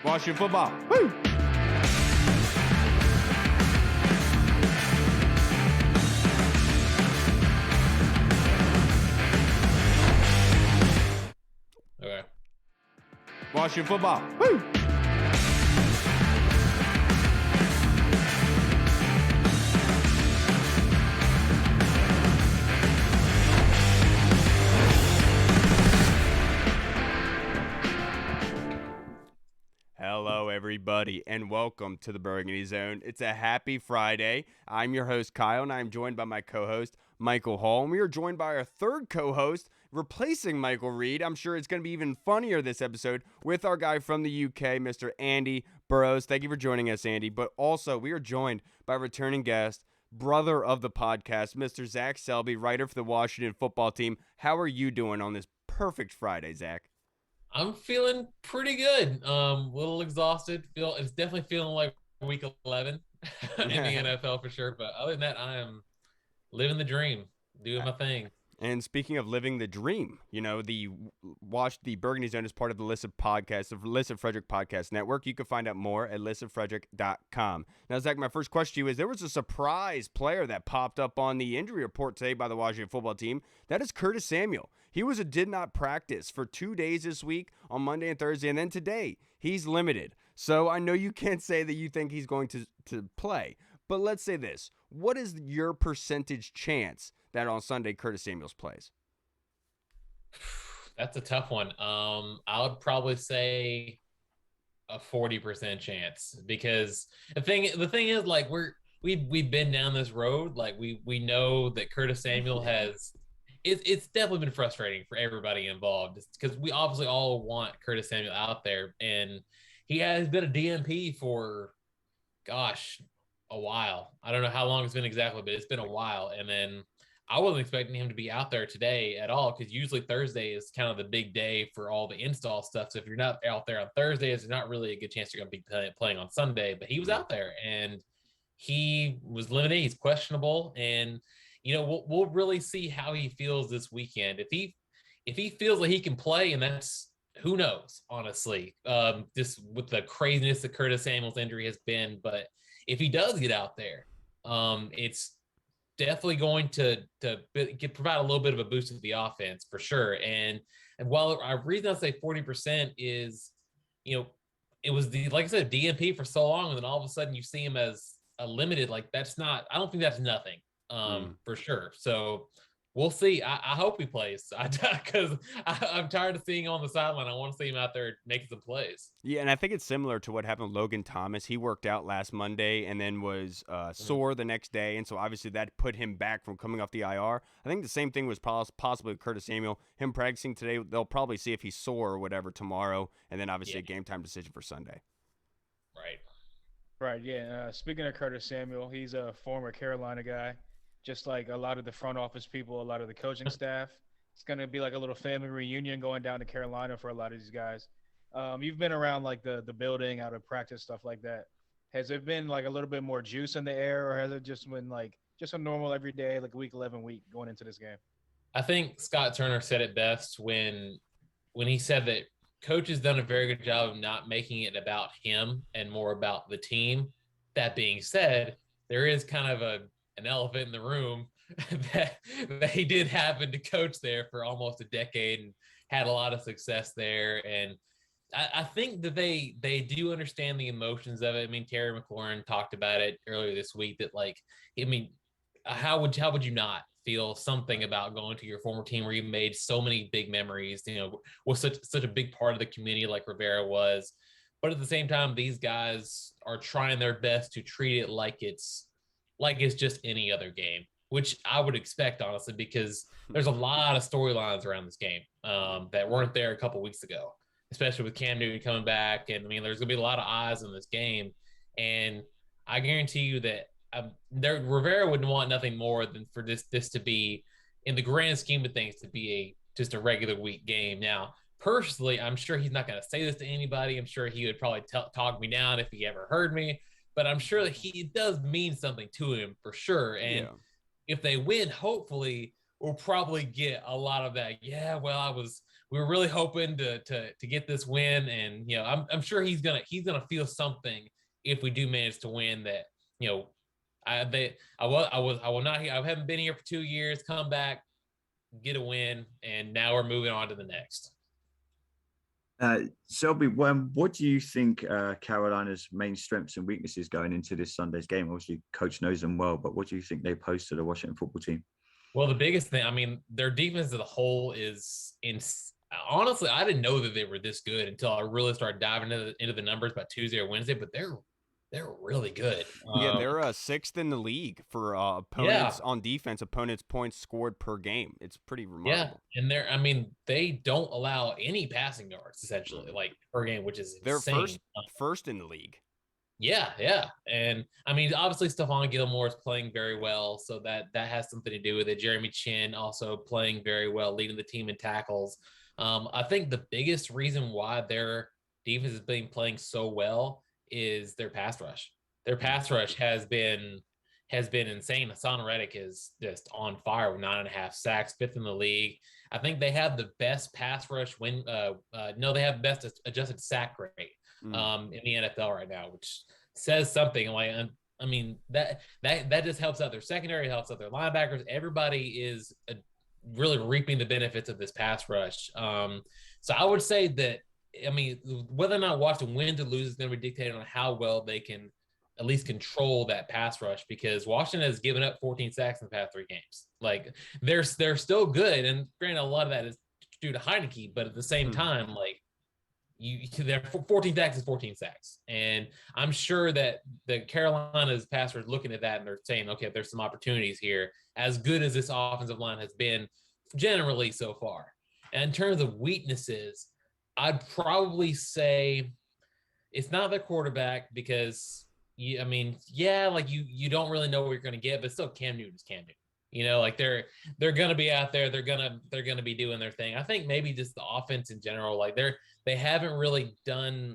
Washington football. Woo! Okay. Washington football. Woo! Hello, everybody, and welcome to the Burgundy Zone. It's a happy Friday. I'm your host, Kyle, and I'm joined by my co-host, Michael Hall. And we are joined by our third co-host, replacing Michael Reed. I'm sure it's going to be even funnier this episode with our guy from the UK, Mr. Andy Burrows. Thank you for joining us, Andy. But also, we are joined by returning guest, brother of the podcast, Mr. Zach Selby, writer for the Washington football team. How are you doing on this perfect Friday, Zach? I'm feeling pretty good. A little exhausted. It's definitely feeling like week 11 in the NFL for sure. But other than that, I am living the dream, doing my thing. And speaking of living the dream, you know, the Burgundy Zone is part of the List of Podcasts, the List of Frederick Podcast Network. You can find out more at listofrederick.com. Now, Zach, my first question to you is, there was a surprise player that popped up on the injury report today by the Washington football team. That is Curtis Samuel. He did not practice for 2 days this week on Monday and Thursday, and then today he's limited. So I know you can't say that you think he's going to play, but let's say this. What is your percentage chance that on Sunday Curtis Samuels plays? That's a tough one. I would probably say a 40% chance, because the thing is, like, we've been down this road. Like, we know that Curtis Samuel has it's definitely been frustrating for everybody involved, because we obviously all want Curtis Samuel out there, and he has been a DMP for a while. I don't know how long it's been exactly, but it's been a while. And then I wasn't expecting him to be out there today at all, because usually Thursday is kind of the big day for all the install stuff. So if you're not out there on Thursdays, there's not really a good chance you're going to be playing on Sunday. But he was out there, and he was limited. He's questionable, and we'll really see how he feels this weekend. If he feels like he can play, and that's, who knows, honestly, just with the craziness that Curtis Samuel's injury has been. But if he does get out there, it's definitely going to provide a little bit of a boost to the offense for sure. And while our reason I say 40% is, it was like I said, DMP for so long, and then all of a sudden you see him as a limited. Like, I don't think that's nothing, for sure. So we'll see. I hope he plays, because I'm tired of seeing him on the sideline. I want to see him out there making some plays. Yeah, and I think it's similar to what happened with Logan Thomas. He worked out last Monday and then was sore the next day, and so obviously that put him back from coming off the IR. I think the same thing was possibly with Curtis Samuel. Him practicing today, they'll probably see if he's sore or whatever tomorrow, and then obviously a game time decision for Sunday. Right, yeah. Speaking of Curtis Samuel, he's a former Carolina guy. Just like a lot of the front office people, a lot of the coaching staff. It's going to be like a little family reunion going down to Carolina for a lot of these guys. You've been around like the building, out of practice, stuff like that. Has it been like a little bit more juice in the air, or has it just been like just a normal everyday, like week 11 week going into this game? I think Scott Turner said it best when he said that coach has done a very good job of not making it about him and more about the team. That being said, there is kind of an elephant in the room that he did happen to coach there for almost a decade and had a lot of success there. And I think that they do understand the emotions of it. I mean, Terry McLaurin talked about it earlier this week, that, like, I mean, how would you not feel something about going to your former team where you made so many big memories, was such a big part of the community like Rivera was. But at the same time, these guys are trying their best to treat it like it's just any other game, which I would expect, honestly, because there's a lot of storylines around this game that weren't there a couple weeks ago, especially with Cam Newton coming back. And I mean, there's going to be a lot of eyes on this game. And I guarantee you that Rivera wouldn't want nothing more than for this to be, in the grand scheme of things, to be just a regular week game. Now, personally, I'm sure he's not going to say this to anybody. I'm sure he would probably talk me down if he ever heard me. But I'm sure that it does mean something to him for sure. And if they win, hopefully we'll probably get a lot of that. Yeah, well, were really hoping to get this win, and I'm sure he's gonna feel something if we do manage to win. That I will not here. I haven't been here for 2 years. Come back, get a win, and now we're moving on to the next. Selby, what do you think Carolina's main strengths and weaknesses going into this Sunday's game? Obviously, coach knows them well, but what do you think they pose to the Washington football team? Well, the biggest thing, I mean, their defense as a whole is honestly, I didn't know that they were this good until I really started diving into the numbers by Tuesday or Wednesday, but they're really good. Yeah, they're sixth in the league for opponents on defense, opponents' points scored per game. It's pretty remarkable. Yeah, and they don't allow any passing yards essentially, like per game, which is insane. They're first in the league. Yeah, and I mean, obviously Stephon Gilmore is playing very well, so that has something to do with it. Jeremy Chin also playing very well, leading the team in tackles. I think the biggest reason why their defense has been playing so well is their pass rush. Their pass rush has been insane. Hassan Reddick is just on fire with 9.5 sacks, 5th in the league. I think they have the best pass rush they have the best adjusted sack rate in the NFL right now, which says something. Like, I mean, that just helps out their secondary, helps out their linebackers. Everybody is really reaping the benefits of this pass rush. So I would say that, I mean, whether or not Washington wins or loses is going to be dictated on how well they can at least control that pass rush, because Washington has given up 14 sacks in the past 3 games. Like, they're still good, and granted, a lot of that is due to Heineke, but at the same time, like, their 14 sacks is 14 sacks, and I'm sure that the Carolina's pass rush looking at that and they're saying, okay, there's some opportunities here. As good as this offensive line has been generally so far, and in terms of weaknesses, I'd probably say it's not their quarterback, because you don't really know what you're going to get, but still Cam Newton's Cam Newton. Like they're going to be out there. They're going to be doing their thing. I think maybe just the offense in general, like they haven't really done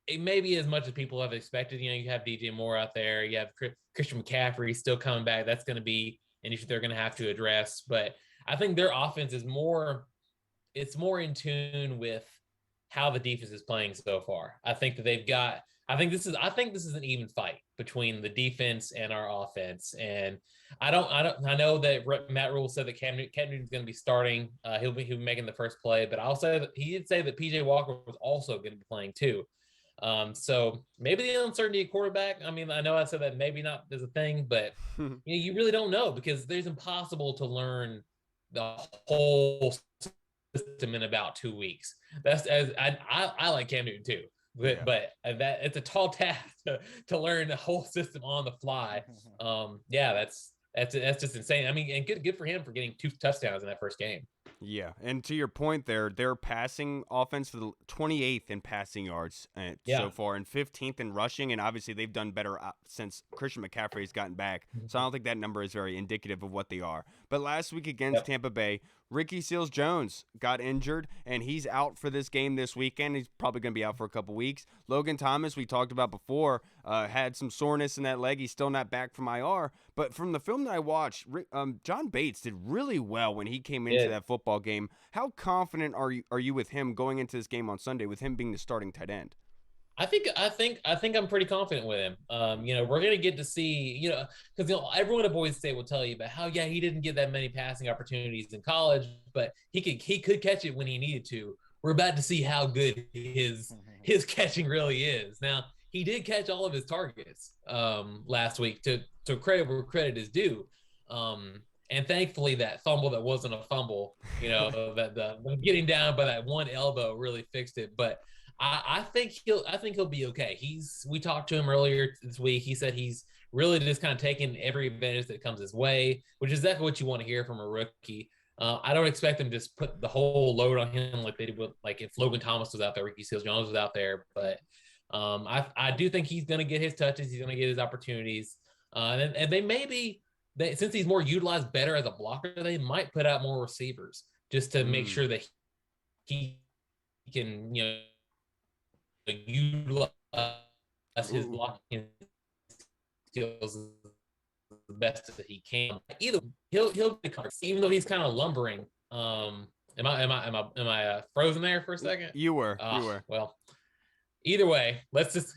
it maybe as much as people have expected. You have DJ Moore out there. You have Christian McCaffrey still coming back. That's going to be an issue they're going to have to address. But I think their offense is more in tune with how the defense is playing so far. I think this is an even fight between the defense and our offense. And I know that Matt Rule said that Cam Newton's going to be starting. He'll be making the first play, but I'll say that he did say that PJ Walker was also going to be playing too. So maybe the uncertainty at quarterback. I mean, I know I said that maybe not is a thing, but you really don't know, because it's impossible to learn the whole system in about 2 weeks. That's I like Cam Newton too, but that it's a tall task to learn the whole system on the fly. That's just insane. I mean, and good for him for getting 2 touchdowns in that first game. Yeah, and to your point there, their passing offense for the 28th in passing yards so far, and 15th in rushing, and obviously they've done better since Christian McCaffrey's gotten back, so I don't think that number is very indicative of what they are. But last week against Tampa Bay, Ricky Seals-Jones got injured, and he's out for this game this weekend. He's probably going to be out for a couple weeks. Logan Thomas, we talked about before, had some soreness in that leg. He's still not back from IR. But from the film that I watched, John Bates did really well when he came into that football game. How confident are you with him going into this game on Sunday, with him being the starting tight end? I think I'm pretty confident with him. We're gonna get to see, because everyone at Boise State will tell you about how he didn't get that many passing opportunities in college, but he could catch it when he needed to. We're about to see how good his catching really is. Now, he did catch all of his targets last week, to credit where credit is due. And thankfully, that fumble that wasn't a fumble, that the getting down by that one elbow really fixed it. But I think he'll be okay. We talked to him earlier this week. He said he's really just kind of taking every advantage that comes his way, which is exactly what you want to hear from a rookie. I don't expect them to just put the whole load on him like they did with, like, if Logan Thomas was out there, Ricky Seals-Jones was out there. But I do think he's going to get his touches. He's going to get his opportunities. And they maybe, since he's more utilized better as a blocker, they might put out more receivers just to make sure that he can, utilize his blocking skills the best that he can. Either he'll be covered, even though he's kind of lumbering. Am I frozen there for a second? You were. Well, either way, let's just.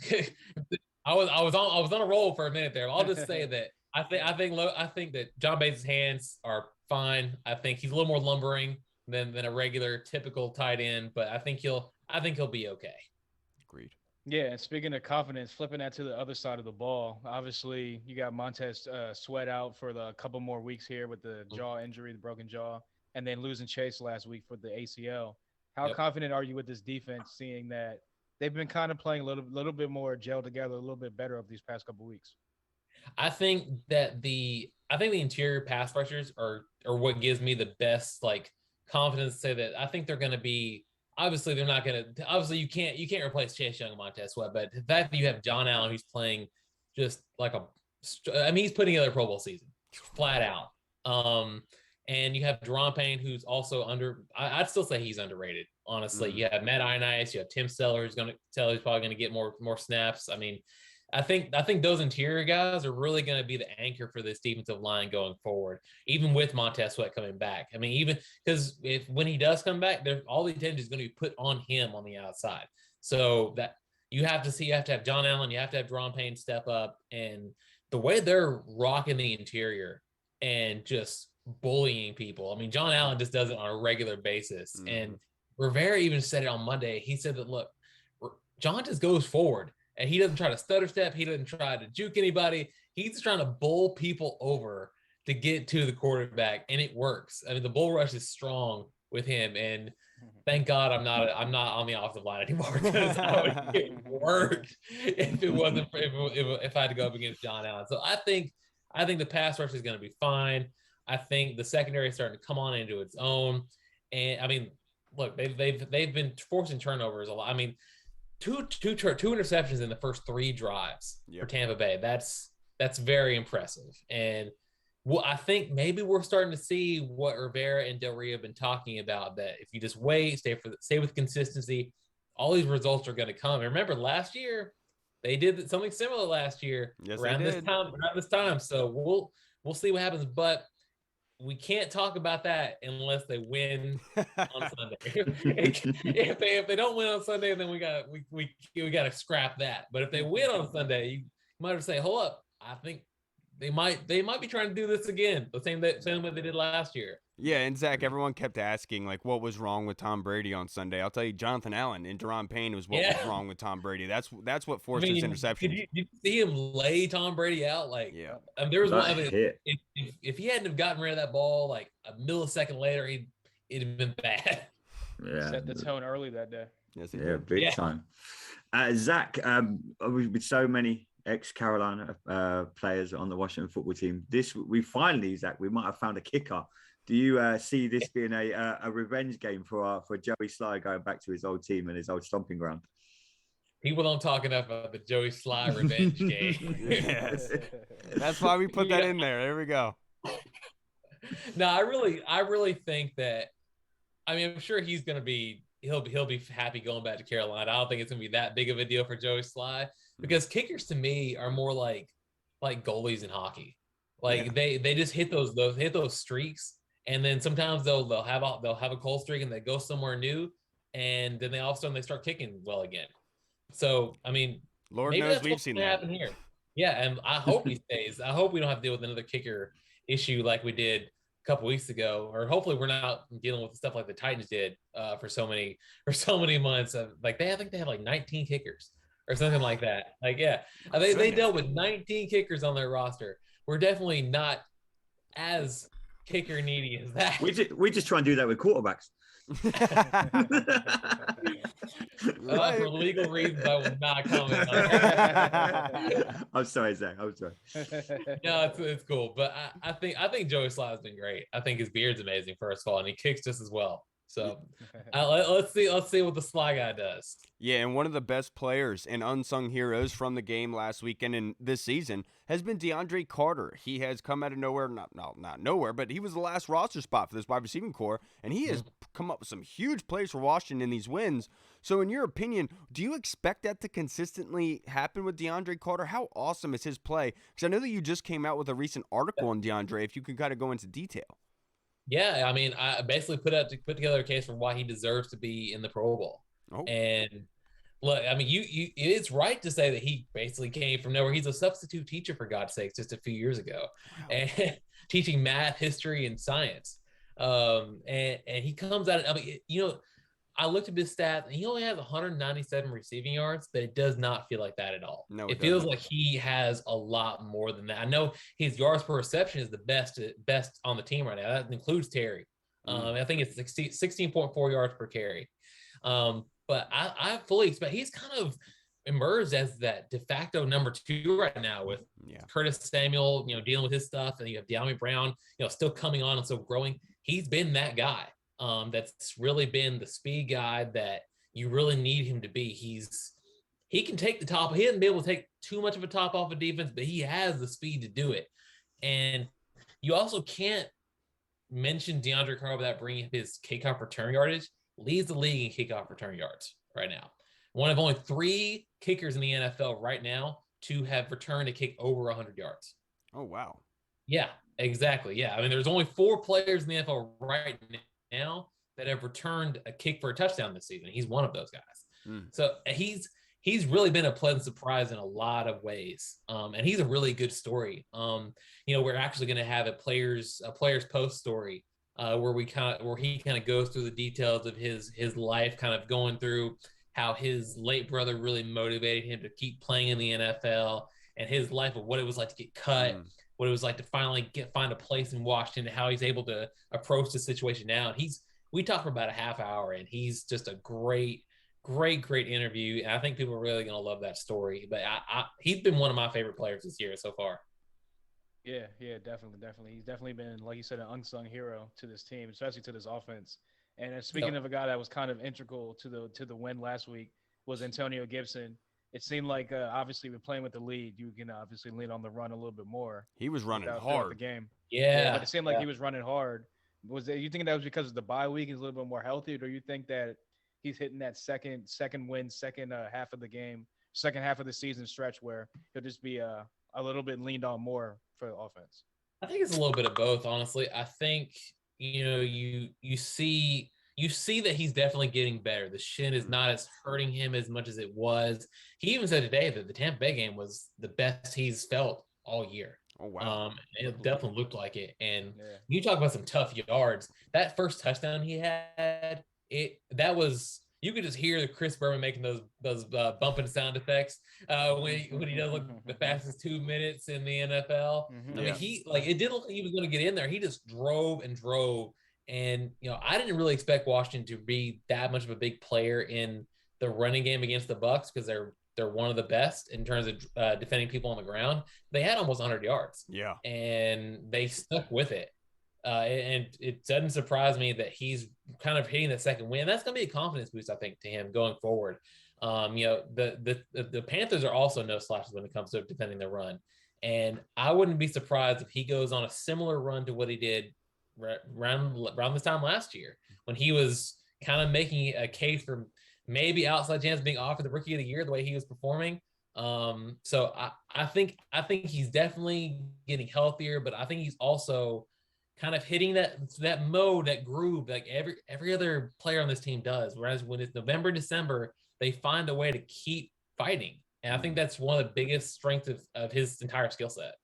I was on a roll for a minute there. I'll just say that I think that John Bates' hands are fine. I think he's a little more lumbering than a regular typical tight end, but I think he'll be okay. Agreed. Yeah, and speaking of confidence, flipping that to the other side of the ball, obviously you got Montez Sweat out for the couple more weeks here with the jaw injury, the broken jaw, and then losing Chase last week for the ACL. How confident are you with this defense, seeing that they've been kind of playing a little bit more gel together, a little bit better over these past couple weeks? I think the interior pass rushers are what gives me the best like confidence to say that I think they're going to be. Obviously, they're not going to. Obviously, you can't replace Chase Young and Montez Sweat, but the fact that you have John Allen, who's playing just like he's putting together a Pro Bowl season, flat out. And you have Deron Payne, who's also I'd still say he's underrated. Honestly, you have Matt Inias, you have Tim Seller, who's probably going to get more snaps. I mean, I think those interior guys are really going to be the anchor for this defensive line going forward, even with Montez Sweat coming back. I mean, even because when he does come back, all the attention is going to be put on him on the outside. So that you have to have John Allen, you have to have Deron Payne step up, and the way they're rocking the interior and just bullying people. I mean, John Allen just does it on a regular basis, and Rivera even said it on Monday. He said that, look, John just goes forward. And he doesn't try to stutter step. He doesn't try to juke anybody. He's just trying to bowl people over to get to the quarterback, and it works. I mean, the bull rush is strong with him, and thank God I'm not on the offensive line anymore, because I would get worked if I had to go up against John Allen. So I think the pass rush is going to be fine. I think the secondary is starting to come on into its own, and I mean, look, they've been forcing turnovers a lot. I mean, two interceptions in the first 3 drives for Tampa Bay. That's very impressive. And I think maybe we're starting to see what Rivera and Del Rio have been talking about, that if you just wait, stay with consistency, all these results are going to come. And remember, last year they did something similar last year around this time. So we'll see what happens, but we can't talk about that unless they win on Sunday. if they don't win on Sunday, then we got to scrap that. But if they win on Sunday, you might have to say, hold up, I think they might be trying to do this again, the same way they did last year. Yeah, and Zach, everyone kept asking, like, what was wrong with Tom Brady on Sunday? I'll tell you, Jonathan Allen and Deron Payne was what was wrong with Tom Brady. That's what forced his interception. Did you see him lay Tom Brady out? Like, there was one. I mean, if he hadn't have gotten rid of that ball like a millisecond later, it'd have been bad. Yeah, set the tone early that day. Yes, big time. Zach, with so many ex-Carolina players on the Washington football team, Zach, we might have found a kicker. Do you see this being a revenge game for Joey Sly going back to his old team and his old stomping ground? People don't talk enough about the Joey Sly revenge game. Yes. That's why we put that in there. There we go. No, I really think that. I mean, I'm sure he'll be happy going back to Carolina. I don't think it's gonna be that big of a deal for Joey Sly, because kickers to me are more like goalies in hockey. Like they just hit those streaks. And then sometimes they'll have a cold streak and they go somewhere new, and then all of a sudden they start kicking well again. So I mean, Lord knows we've seen that happen here. Yeah, and I hope he stays. I hope we don't have to deal with another kicker issue like we did a couple weeks ago, or hopefully we're not dealing with stuff like the Titans did for so many months. Like I think they had like 19 kickers or something like that. Like they dealt with 19 kickers on their roster. We're definitely not as kicker needy as that. We just try and do that with quarterbacks. For legal reasons, I will not comment on that. I'm sorry, Zach. I'm sorry. No, it's cool, but I think Joey Sly has been great. I think his beard's amazing, first of all, and he kicks just as well. So let's see what the Sly guy does. Yeah, and one of the best players and unsung heroes from the game last weekend and this season has been Deandre Carter. He has come out of nowhere, not nowhere, but he was the last roster spot for this wide receiving core, and he has come up with some huge plays for Washington in these wins. So in your opinion, do you expect that to consistently happen with Deandre Carter? How awesome is his play? Because I know that you just came out with a recent article on Deandre, if you could kind of go into detail. Yeah, I mean, I basically put together a case for why he deserves to be in the Pro Bowl. Oh. And look, I mean, it's right to say that he basically came from nowhere. He's a substitute teacher, for God's sakes, just a few years ago, Wow. and teaching math, history, and science. And he comes out. I mean, I looked at his stats, and he only has 197 receiving yards, but it does not feel like that at all. No, it it feels doesn't. like he has a lot more than that. I know his yards per reception is the best on the team right now. That includes Terry. I think it's 16.4 yards per carry. But I fully expect he's kind of emerged as that de facto number 2 right now with Curtis Samuel, dealing with his stuff, and you have De'Ami Brown, still coming on and still growing. He's been that guy. That's really been the speed guy that you really need him to be. He can take the top. He hasn't been able to take too much of a top off of defense, but he has the speed to do it. And you also can't mention Deandre Carter without bringing up his kickoff return yardage. Leads the league in kickoff return yards right now. One of only 3 kickers in the NFL right now to have returned a kick over 100 yards. Oh, wow. Yeah, exactly. Yeah. I mean, there's only 4 players in the NFL right now that have returned a kick for a touchdown this season. He's one of those guys. So he's really been a pleasant surprise in a lot of ways. And he's a really good story. We're actually going to have a players post story where he kind of goes through the details of his life, kind of going through how his late brother really motivated him to keep playing in the NFL, and his life of what it was like to get cut, what it was like to finally find a place in Washington, how he's able to approach the situation now. And we talked for about a half hour, and he's just a great interview. And I think people are really going to love that story. But he's been one of my favorite players this year so far. Yeah, definitely. He's definitely been, like you said, an unsung hero to this team, especially to this offense. And speaking of a guy that was kind of integral to the win last week was Antonio Gibson. It seemed like obviously with playing with the lead, you can obviously lean on the run a little bit more. He was running hard the game. Yeah, but it seemed like he was running hard. You think that was because of the bye week? He's a little bit more healthy, or do you think that he's hitting that second win, second half of the game, second half of the season stretch where he'll just be a little bit leaned on more for the offense? I think it's a little bit of both, honestly. I think you see that he's definitely getting better. The shin is not as hurting him as much as it was. He even said today that the Tampa Bay game was the best he's felt all year. Oh, wow. It definitely looked like it. And you talk about some tough yards. That first touchdown he had, you could just hear the Chris Berman making those bumping sound effects when he does look the fastest 2 minutes in the NFL. I mean, it didn't look like he was going to get in there. He just drove and drove. And, I didn't really expect Washington to be that much of a big player in the running game against the Bucs because they're one of the best in terms of defending people on the ground. They had almost 100 yards. Yeah. And they stuck with it. And it doesn't surprise me that he's kind of hitting the second win. That's going to be a confidence boost, I think, to him going forward. The Panthers are also no slouches when it comes to defending the run. And I wouldn't be surprised if he goes on a similar run to what he did around this time last year when he was kind of making a case for maybe outside chance being offered the rookie of the year the way he was performing. So I think he's definitely getting healthier, but I think he's also kind of hitting that mode, that groove, like every other player on this team does. Whereas when it's November, December, they find a way to keep fighting. And I think that's one of the biggest strengths of his entire skill set.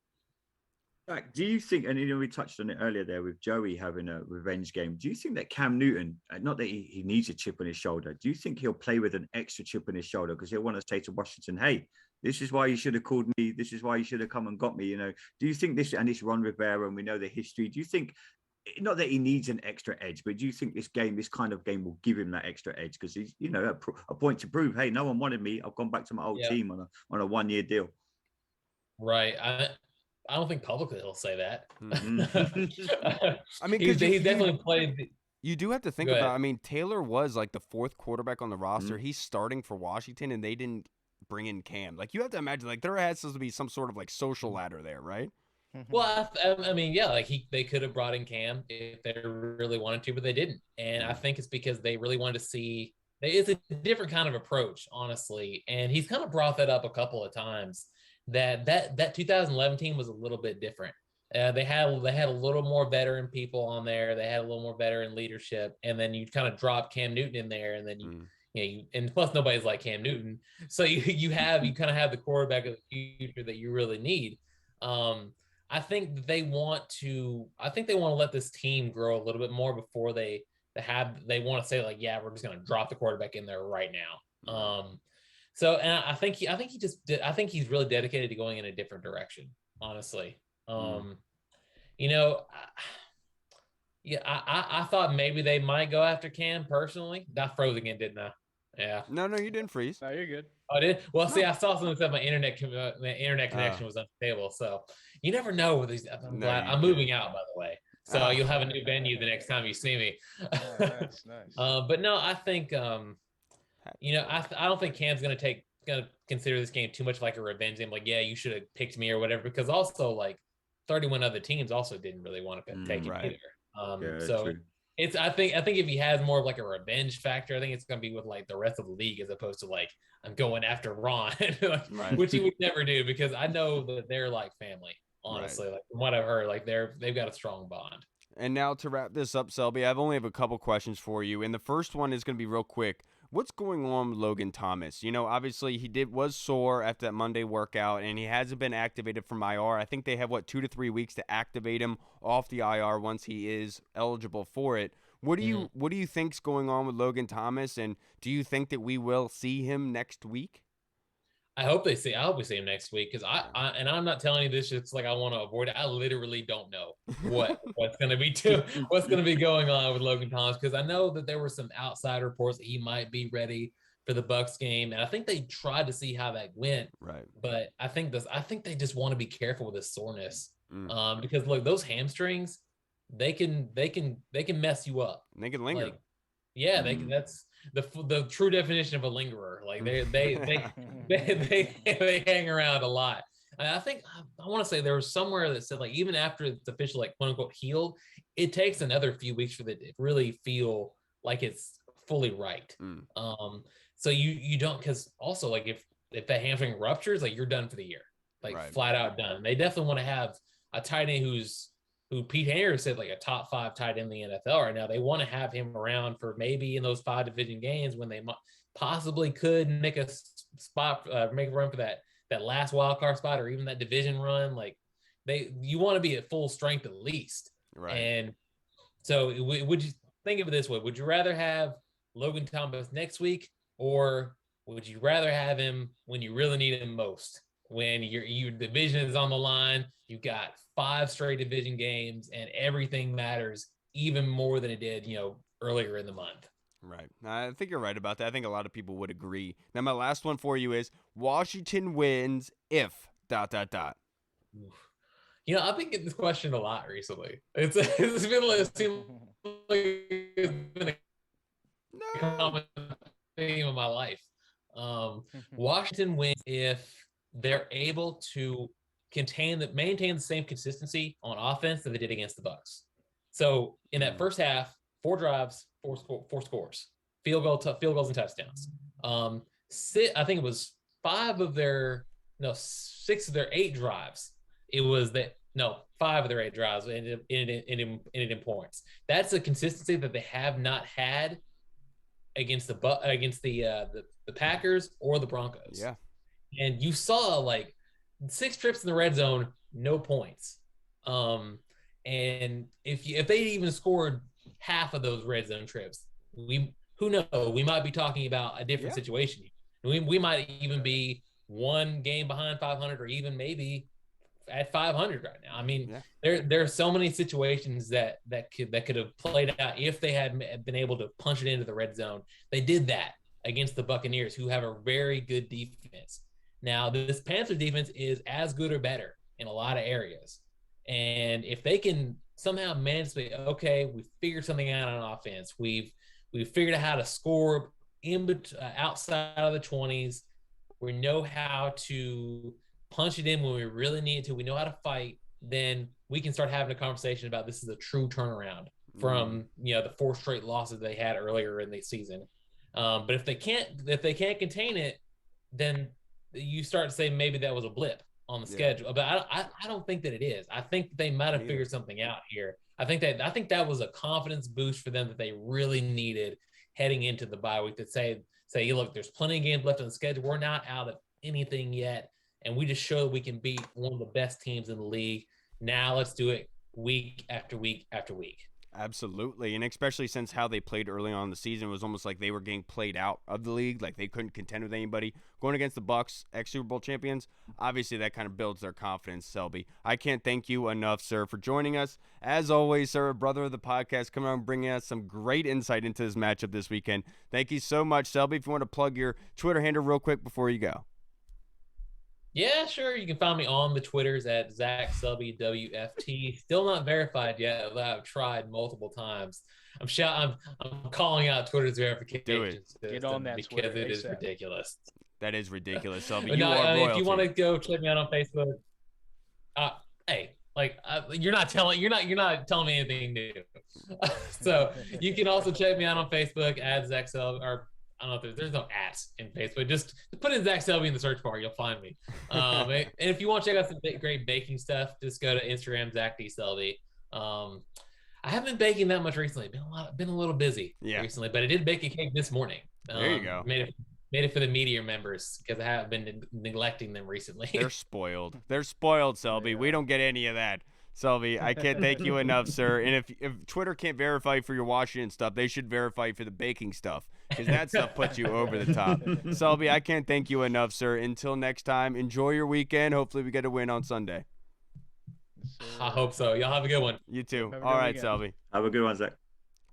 Do you think, and we touched on it earlier there with Joey having a revenge game, do you think that Cam Newton, not that he needs a chip on his shoulder, do you think he'll play with an extra chip on his shoulder because he'll want to say to Washington, hey, this is why you should have called me, this is why you should have come and got me, Do you think this, and it's Ron Rivera and we know the history, do you think, not that he needs an extra edge, but do you think this kind of game will give him that extra edge because he's, a point to prove, hey, no one wanted me, I've gone back to my old team on a 1-year deal. Right. I don't think publicly he'll say that. I mean, he's definitely played. You do have to think about. I mean, Taylor was like the 4th quarterback on the roster. He's starting for Washington, and they didn't bring in Cam. Like you have to imagine, like there has to be some sort of like social ladder there, right? Well, I mean, yeah, like they could have brought in Cam if they really wanted to, but they didn't. And I think it's because they really wanted to see. It's a different kind of approach, honestly. And he's kind of brought that up a couple of times. That 2011 team was a little bit different. They had a little more veteran people on there. They had a little more veteran leadership, and then you kind of drop Cam Newton in there, and then and plus nobody's like Cam Newton, so you kind of have the quarterback of the future that you really need. I think they want to let this team grow a little bit more before they want to say like, yeah, we're just going to drop the quarterback in there right now. So, and I think he's really dedicated to going in a different direction, honestly. I thought maybe they might go after Cam personally. I froze again, didn't I? Yeah. No, you didn't freeze. No, you're good. Oh, I did? Well, see, I saw something that said my internet connection was unstable. So you never know with these. I'm moving out, by the way. So you'll have a new venue the next time you see me. Nice. But no, I think, I don't think Cam's going to consider this game too much like a revenge game. Like, yeah, you should have picked me or whatever, because also like 31 other teams also didn't really want to take him either. So it's, I think if he has more of like a revenge factor, I think it's going to be with like the rest of the league, as opposed to like, I'm going after Ron, which he would never do, because I know that they're like family, honestly. Like from what I've heard, like they've got a strong bond. And now to wrap this up, Selby, I only have a couple questions for you. And the first one is going to be real quick. What's going on with Logan Thomas? Obviously he was sore after that Monday workout, and he hasn't been activated from IR. I think they have 2 to 3 weeks to activate him off the IR once he is eligible for it. What do you think's going on with Logan Thomas, and do you think that we will see him next week? I hope we see him next week, because I'm not telling you this just like I want to avoid it. I literally don't know what's going to be going on with Logan Thomas, because I know that there were some outside reports that he might be ready for the Bucs game, and I think they tried to see how that went. Right. But I think they just want to be careful with his soreness, because look, those hamstrings, they can mess you up. And they can linger. Like, yeah, they can. That's the true definition of a lingerer. Like they hang around a lot. And I think I want to say there was somewhere that said like even after it's officially like quote unquote healed, it takes another few weeks for it to really feel like it's fully right. So you don't, because also like if that hamstring ruptures, like you're done for the year, like flat out done. They definitely want to have a tight end who Pete Harris said like a top 5 tight end in the NFL right now. They want to have him around for maybe in those 5 division games when they possibly could make a spot, make a run for that last wild card spot, or even that division run. Like you want to be at full strength at least. Right. And so would you think of it this way? Would you rather have Logan Thomas next week, or would you rather have him when you really need him most? When your division is on the line, you've got 5 straight division games, and everything matters even more than it did, earlier in the month. Right. I think you're right about that. I think a lot of people would agree. Now, my last one for you is Washington wins if ... I've been getting this question a lot recently. It's been a common theme of my life. Washington wins if they're able to maintain the same consistency on offense that they did against the Bucs. So in that first half, 4 drives, 4 scores, field goals and touchdowns. I think it was 6 of their 8 drives. It was 5 of their 8 drives ended in points. That's a consistency that they have not had against the Packers or the Broncos. Yeah. And you saw like 6 trips in the red zone, no points. And if they even scored half of those red zone trips, who knows? We might be talking about a different situation. We might even be 1 game behind 500, or even maybe at 500 right now. I mean, there are so many situations that could have played out if they had been able to punch it into the red zone. They did that against the Buccaneers, who have a very good defense. Now, this Panthers defense is as good or better in a lot of areas. And if they can somehow manage to say, okay, we figured something out on offense. We've figured out how to score outside of the 20s. We know how to punch it in when we really need to. We know how to fight. Then we can start having a conversation about this is a true turnaround from the 4 straight losses they had earlier in the season. But if they can't contain it, then you start to say maybe that was a blip. on the schedule. But I don't think that it is. I think they might have figured something out here. I think that was a confidence boost for them that they really needed heading into the bye week, to say, look, there's plenty of games left on the schedule. We're not out of anything yet, and we just showed we can beat one of the best teams in the league. Now let's do it week after week after week. Absolutely, and especially since how they played early on in the season, it was almost like they were getting played out of the league, like they couldn't contend with anybody. Going against the Bucs, ex-Super Bowl champions, obviously that kind of builds their confidence, Selby. I can't thank you enough, sir, for joining us. As always, sir, a brother of the podcast, coming on and bringing us some great insight into this matchup this weekend. Thank you so much, Selby. If you want to plug your Twitter handle real quick before you go. Yeah, sure. You can find me on the Twitters at Zach Selby WFT. Still not verified yet, although I've tried multiple times. I'm calling out Twitter's verification Get on that because Twitter it is ASAP. ridiculous. That is ridiculous, Selby. But You are royalty. if you want to go check me out on Facebook, you're not telling me anything new. So you can also check me out on Facebook at Zach Selby, or I don't know if there's no @ in Facebook. Just put in Zach Selby in the search bar. You'll find me. And if you want to check out some great baking stuff, just go to Instagram, Zach D. Selby. I haven't been baking that much recently. Been a little busy recently, but I did bake a cake this morning. There you go. Made it for the Meteor members because I have been neglecting them recently. They're spoiled. They're spoiled, Selby. Yeah. We don't get any of that. Selby, I can't thank you enough, sir. And if Twitter can't verify you for your Washington stuff, they should verify you for the baking stuff, because that stuff puts you over the top. Selby, I can't thank you enough, sir. Until next time, enjoy your weekend. Hopefully we get a win on Sunday. I hope so. Y'all have a good one. You too. Have a good All right, weekend. Selby. Have a good one, Zach.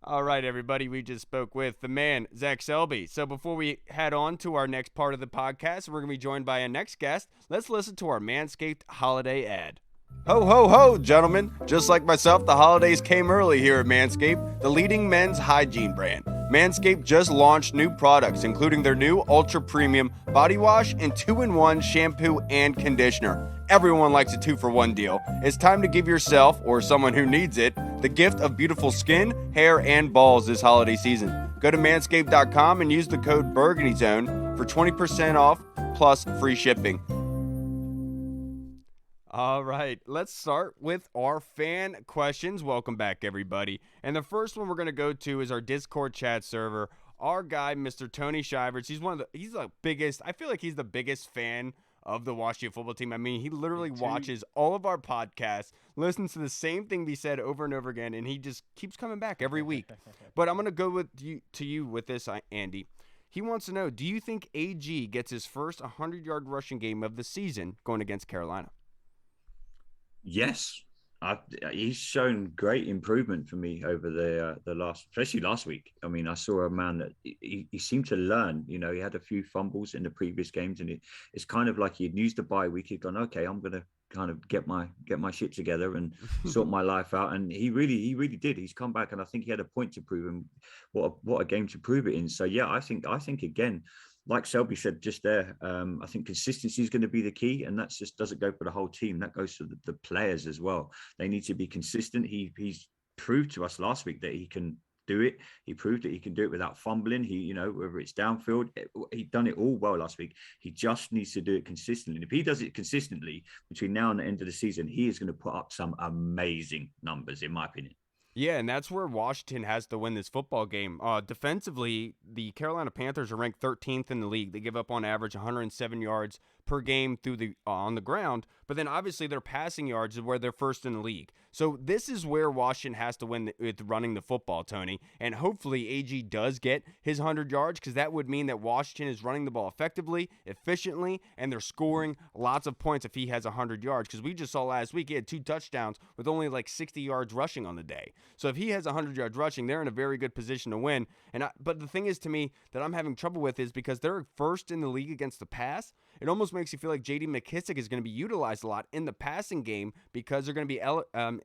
All right, everybody. We just spoke with the man, Zach Selby. So before we head on to our next part of the podcast, we're going to be joined by our next guest. Let's listen to our Manscaped holiday ad. Ho, ho, ho, gentlemen. Just like myself, the holidays came early here at Manscaped, the leading men's hygiene brand. Manscaped just launched new products, including their new Ultra Premium Body Wash and 2-in-1 shampoo and conditioner. Everyone likes a 2-for-1 deal. It's time to give yourself, or someone who needs it, the gift of beautiful skin, hair, and balls this holiday season. Go to manscaped.com and use the code BurgundyZone for 20% off plus free shipping. All right, let's start with our fan questions. Welcome back, everybody. And the first one we're going to go to is our Discord chat server. Our guy, Mr. Tony Shivers, he's the biggest, I feel like he's the biggest fan of the Washington football team. I mean, he literally watches all of our podcasts, listens to the same thing be said over and over again, and he just keeps coming back every week. But I'm going to go with you with this, Andy. He wants to know, do you think AG gets his first 100-yard rushing game of the season going against Carolina? Yes, he's shown great improvement for me over the especially last week. I mean, I saw a man that he seemed to learn. You know, he had a few fumbles in the previous games, and it's kind of like he'd used the bye week. He'd gone, okay, I'm gonna kind of get my shit together and sort my life out. And he really did. He's come back, and I think he had a point to prove, and what a game to prove it in. So yeah, I think again, like Selby said just there, I think consistency is going to be the key, and that just doesn't go for the whole team. That goes for the players as well. They need to be consistent. He's proved to us last week that he can do it. He proved that he can do it without fumbling. Whether it's downfield, he'd done it all well last week. He just needs to do it consistently. And if he does it consistently between now and the end of the season, he is going to put up some amazing numbers, in my opinion. Yeah, and that's where Washington has to win this football game. Defensively, the Carolina Panthers are ranked 13th in the league. They give up on average 107 yards per game on the ground, but then obviously their passing yards is where they're first in the league. So this is where Washington has to win with running the football, Tony, and hopefully AG does get his 100 yards, because that would mean that Washington is running the ball effectively, efficiently, and they're scoring lots of points if he has 100 yards, because we just saw last week he had 2 touchdowns with only like 60 yards rushing on the day. So if he has 100 yards rushing, they're in a very good position to win. But the thing is, to me, that I'm having trouble with is because they're first in the league against the pass. It almost makes you feel like J.D. McKissick is going to be utilized a lot in the passing game, because they're going to be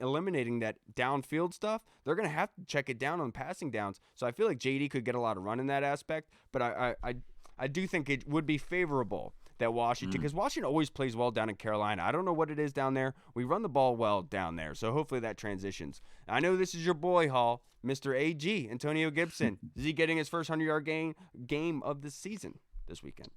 eliminating that downfield stuff. They're going to have to check it down on passing downs. So I feel like J.D. could get a lot of run in that aspect. But I do think it would be favorable that Washington, because Washington always plays well down in Carolina. I don't know what it is down there. We run the ball well down there, so hopefully that transitions. I know this is your boy, Hall, Mr. AG, Antonio Gibson. Is he getting his first 100-yard game of the season this weekend?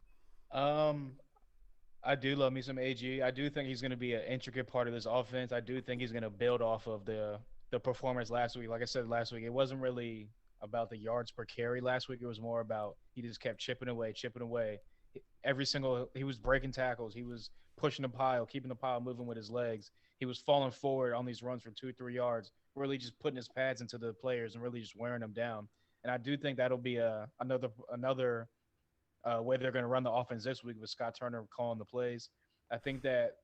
I do love me some AG. I do think he's going to be an intricate part of this offense. I do think he's going to build off of the performance last week. Like I said last week, it wasn't really about the yards per carry last week. It was more about he just kept chipping away, chipping away. He was breaking tackles. He was pushing the pile, keeping the pile moving with his legs. He was falling forward on these runs for 2-3 yards, really just putting his pads into the players and really just wearing them down. And I do think that'll be another way they're going to run the offense this week with Scott Turner calling the plays. I think that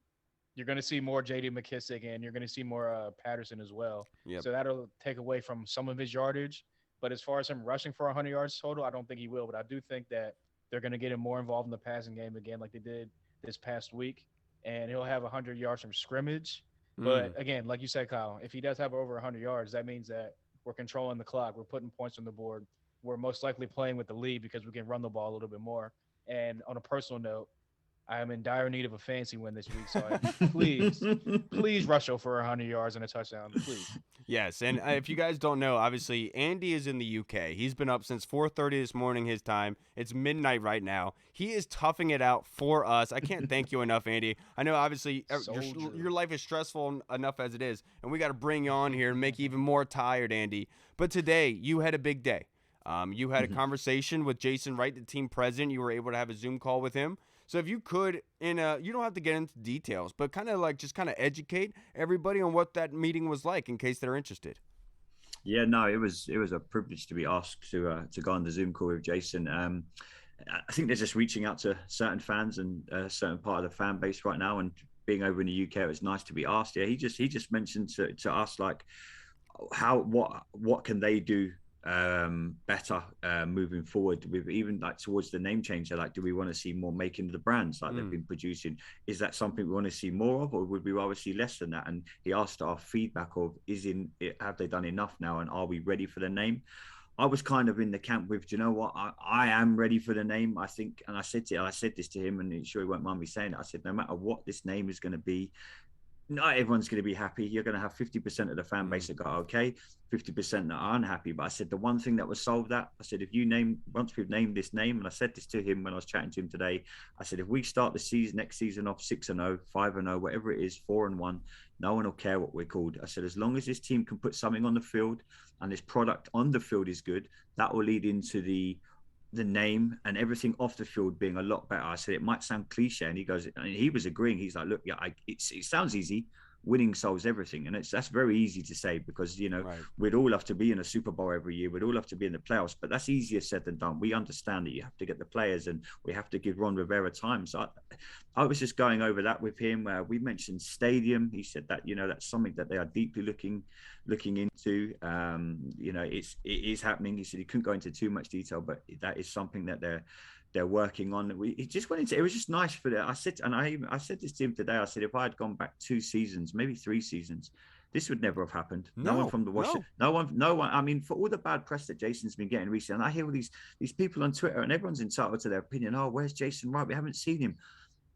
you're going to see more J.D. McKissick and you're going to see more Patterson as well. Yep. So that'll take away from some of his yardage. But as far as him rushing for 100 yards total, I don't think he will. But I do think that they're going to get him more involved in the passing game again, like they did this past week. And he'll have 100 yards from scrimmage. But again, like you said, Kyle, if he does have over 100 yards, that means that we're controlling the clock. We're putting points on the board. We're most likely playing with the lead because we can run the ball a little bit more. And on a personal note, I am in dire need of a fancy win this week. So please rush over 100 yards and a touchdown, please. Yes, and if you guys don't know, obviously Andy is in the UK. He's been up since 4:30 this morning his time. It's midnight right now. He is toughing it out for us. I can't thank you enough, Andy. I know obviously your life is stressful enough as it is, and we got to bring you on here and make you even more tired, Andy. But today you had a big day. You had a conversation with Jason Wright, the team president. You were able to have a Zoom call with him. So if you could, you don't have to get into details, but kind of educate everybody on what that meeting was like in case they're interested. Yeah, no, it was a privilege to be asked to go on the Zoom call with Jason. I think they're just reaching out to certain fans and a certain part of the fan base right now. And being over in the UK, it was nice to be asked. Yeah, he just mentioned to us like what can they do better moving forward, with even like towards the name change. Like, do we want to see more making of the brands like they've been producing? Is that something we want to see more of, or would we rather see less than that? And he asked our feedback of have they done enough now, and are we ready for the name? I was kind of in the camp with, do you know what, I am ready for the name, I think. And I said this to him, and I'm sure he won't mind me saying it. I said, no matter what this name is going to be, not everyone's going to be happy. You're going to have 50% of the fan base that go okay, 50% that are unhappy. But I said the one thing that will solve that, I said, once we've named this name, and I said this to him when I was chatting to him today, I said, if we start the next season off 6-0, 5-0, whatever it is, 4-1, no one will care what we're called. I said, as long as this team can put something on the field and this product on the field is good, that will lead into the name and everything off the field being a lot better. I said, it might sound cliche. And he was agreeing. He's like, look, yeah, it sounds easy. Winning solves everything. And that's very easy to say because, right, we'd all have to be in a Super Bowl every year. We'd all have to be in the playoffs, but that's easier said than done. We understand that you have to get the players and we have to give Ron Rivera time. So I was just going over that with him. We mentioned stadium. He said that, that's something that they are deeply looking into. It is happening. He said he couldn't go into too much detail, but that is something that they're working on. He just went into it. It was just nice for that. I said this to him today. I said, if I had gone back 2 seasons, maybe 3 seasons, this would never have happened. No one from the Washington, no one. I mean, for all the bad press that Jason's been getting recently, and I hear all these people on Twitter, and everyone's entitled to their opinion. Oh, where's Jason Wright? We haven't seen him.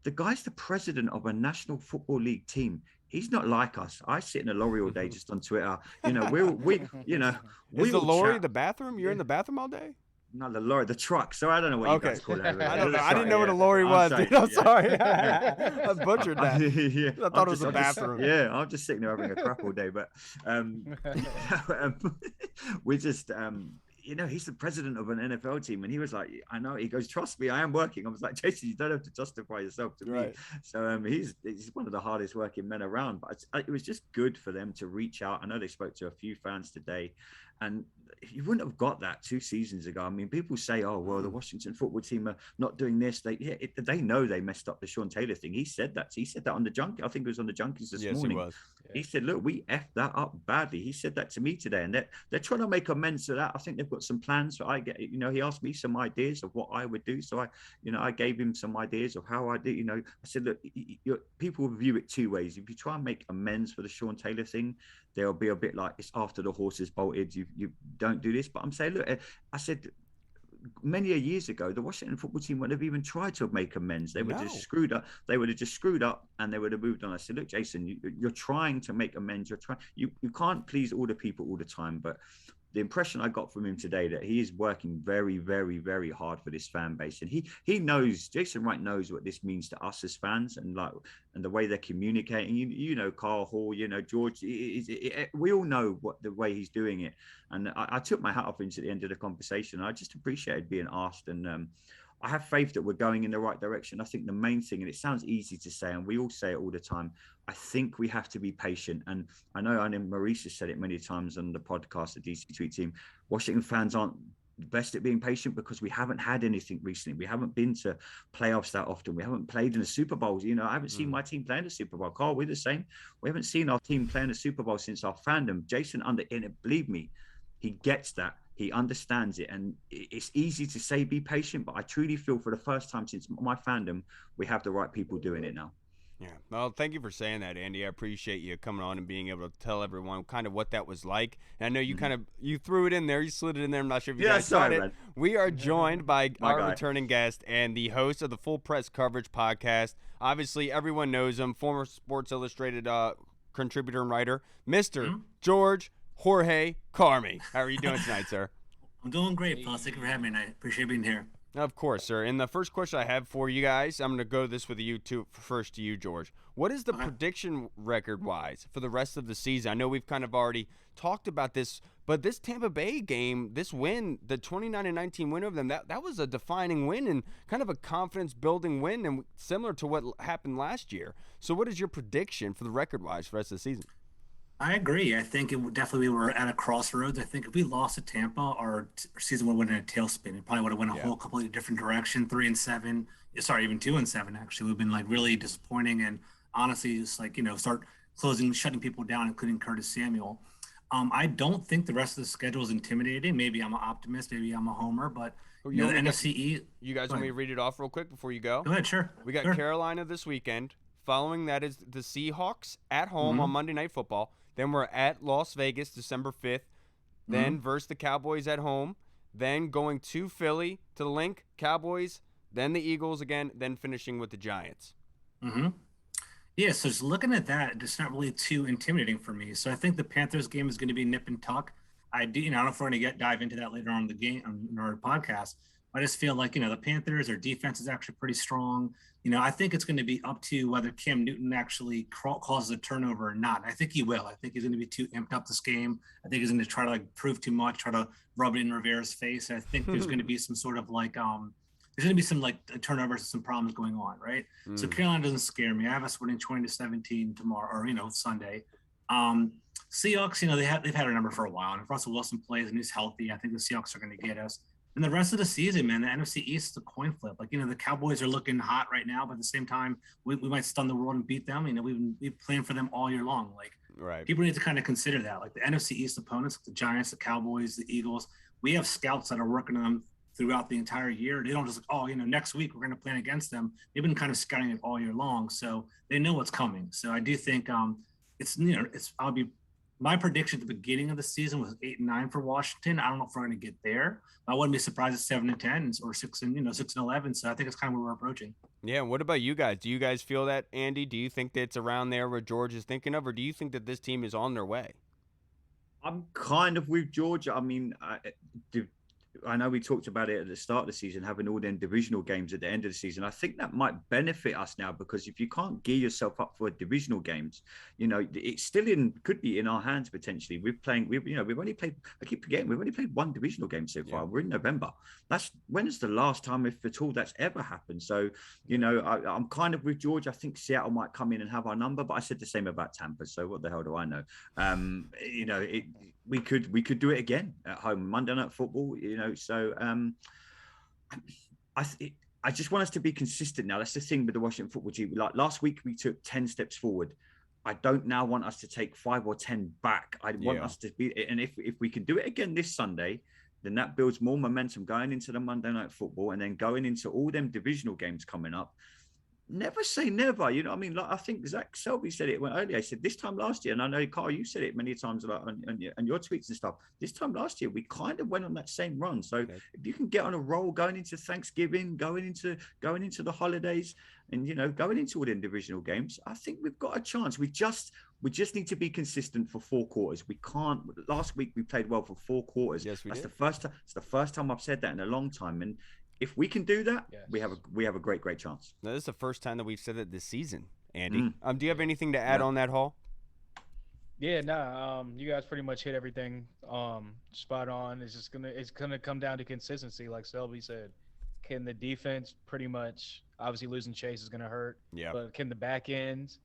The guy's the president of a National Football League team. He's not like us. I sit in a lorry all day just on Twitter. Is the lorry the bathroom? You're in the bathroom all day? Not the lorry, the truck. So I don't know what you guys call it. I don't know. I didn't know what a lorry was. I'm sorry. I butchered that. I thought it was a bathroom. I'm just sitting there having a crap all day. But we're just, he's the president of an NFL team. And he was like, I know. He goes, trust me, I am working. I was like, Jason, you don't have to justify yourself to me. So he's one of the hardest working men around. But it was just good for them to reach out. I know they spoke to a few fans today. And you wouldn't have got that 2 seasons ago. I mean, people say, oh, well, the Washington football team are not doing this. They know they messed up the Sean Taylor thing. He said that. He said that on the Junkie. I think it was on the Junkies this morning. He was. He said, look, we effed that up badly. He said that to me today. And they're trying to make amends for that. I think they've got some plans. So he asked me some ideas of what I would do. So I gave him some ideas of how I do. I said, look, people view it 2 ways. If you try and make amends for the Sean Taylor thing, there'll be a bit like it's after the horse is bolted. You don't do this. But I'm saying, look, I said many years ago, the Washington football team wouldn't have even tried to make amends. They would just screwed up. They would have just screwed up and they would have moved on. I said, look, Jason, you're trying to make amends. You can't please all the people all the time, but the impression I got from him today that he is working very, very, very hard for this fan base, and he knows, Jason Wright knows what this means to us as fans, and the way they're communicating. You know, Carl Hall, you know, George. We all know what the way he's doing it, and I took my hat off into the end of the conversation. I just appreciated being asked, and I have faith that we're going in the right direction. I think the main thing, and it sounds easy to say, and we all say it all the time, I think we have to be patient. And I know Maurice has said it many times on the podcast, the DC Tweet team, Washington fans aren't best at being patient because we haven't had anything recently. We haven't been to playoffs that often. We haven't played in the Super Bowls. You know, I haven't seen my team play in the Super Bowl. Carl, we're the same. We haven't seen our team play in the Super Bowl since our fandom. Jason, believe me, he gets that. He understands it, and it's easy to say be patient, but I truly feel for the first time since my fandom, we have the right people doing it now. Yeah. Well, thank you for saying that, Andy. I appreciate you coming on and being able to tell everyone kind of what that was like. And I know you you threw it in there. You slid it in there. I'm not sure if you guys got it. Man. We are joined by our returning guest and the host of the Full Press Coverage podcast. Obviously, everyone knows him, former Sports Illustrated contributor and writer, Mr. George Jorge Carmi. How are you doing tonight, sir? I'm doing great, Paul. Thank you for having me tonight. Appreciate being here. Of course, sir. And the first question I have for you guys, I'm going to go this with you first to you, George. What is the prediction record-wise for the rest of the season? I know we've kind of already talked about this, but this Tampa Bay game, this win, the 29-19 win over them, that was a defining win and kind of a confidence-building win, and similar to what happened last year. So what is your prediction for the record-wise for the rest of the season? I agree. I think we were at a crossroads. I think if we lost to Tampa, our season would have went in a tailspin. It probably would have went a whole completely different direction. 3-7, sorry, even 2-7. Actually, we've been like really disappointing, and honestly, just like start shutting people down, including Curtis Samuel. I don't think the rest of the schedule is intimidating. Maybe I'm an optimist. Maybe I'm a homer, but the NFC East. You guys want me to read it off real quick before you go? Go ahead, sure. We got Carolina this weekend. Following that is the Seahawks at home on Monday Night Football. Then we're at Las Vegas December 5th. Then versus the Cowboys at home. Then going to Philly to the Link, Cowboys. Then the Eagles again. Then finishing with the Giants. Yeah, so just looking at that, it's not really too intimidating for me. So I think the Panthers game is going to be nip and tuck. I don't know if we're going to dive into that later on in the game on our podcast. I just feel like, the Panthers, their defense is actually pretty strong. I think it's going to be up to whether Cam Newton actually causes a turnover or not. I think he will. I think he's going to be too amped up this game. I think he's going to try to prove too much, try to rub it in Rivera's face. I think there's going to be some sort of there's going to be some turnovers and some problems going on, right? So Carolina doesn't scare me. I have us winning 20-17 tomorrow or Sunday. Seahawks, they've had a number for a while, and if Russell Wilson plays and he's healthy, I think the Seahawks are going to get us. And the rest of the season, man, the NFC East is a coin flip. The Cowboys are looking hot right now, but at the same time, we might stun the world and beat them. We've planned for them all year long. People need to kind of consider that. The NFC East opponents, the Giants, the Cowboys, the Eagles, we have scouts that are working on them throughout the entire year. They don't just next week we're going to plan against them. They've been kind of scouting it all year long, so they know what's coming. So I do think my prediction at the beginning of the season was 8-9 for Washington. I don't know if we're going to get there. I wouldn't be surprised at 7-10 or 6-11. So I think it's kind of where we're approaching. Yeah. What about you guys? Do you guys feel that, Andy? Do you think that it's around there where George is thinking of, or do you think that this team is on their way? I'm kind of with George. I mean, I know we talked about it at the start of the season, having all them divisional games at the end of the season. I think that might benefit us now, because if you can't gear yourself up for divisional games, it's still could be in our hands potentially. We've only played, I keep forgetting, we've only played one divisional game so far. We're in November. When is the last time, if at all, that's ever happened? So, I'm kind of with George. I think Seattle might come in and have our number, but I said the same about Tampa. So what the hell do I know? We could do it again at home, Monday Night Football, So I just want us to be consistent now. That's the thing with the Washington football team. Like last week, we took 10 steps forward. I don't now want us to take 5 or 10 back. I want us to be, and if we can do it again this Sunday, then that builds more momentum going into the Monday Night Football, and then going into all them divisional games coming up. Never say never, you know what I mean? I think Zach Selby said it earlier. I said this time last year, and I know, Carl, you said it many times on your tweets and stuff. This time last year, we kind of went on that same run. So if you can get on a roll going into Thanksgiving, going into the holidays, and going into all the divisional games, I think we've got a chance. We just We just need to be consistent for 4 quarters. We can't. Last week we played well for 4 quarters. Yes, we That's did. It's the first time I've said that in a long time. And if we can do that, Yes. we have a great chance. Now, this is the first time that we've said that this season, Andy. Mm. Do you have anything to add on that, Hall? Yeah, nah. You guys pretty much hit everything spot on. It's gonna come down to consistency, like Selby said. Can the defense pretty much, obviously losing Chase is gonna hurt. Yeah. But can the back end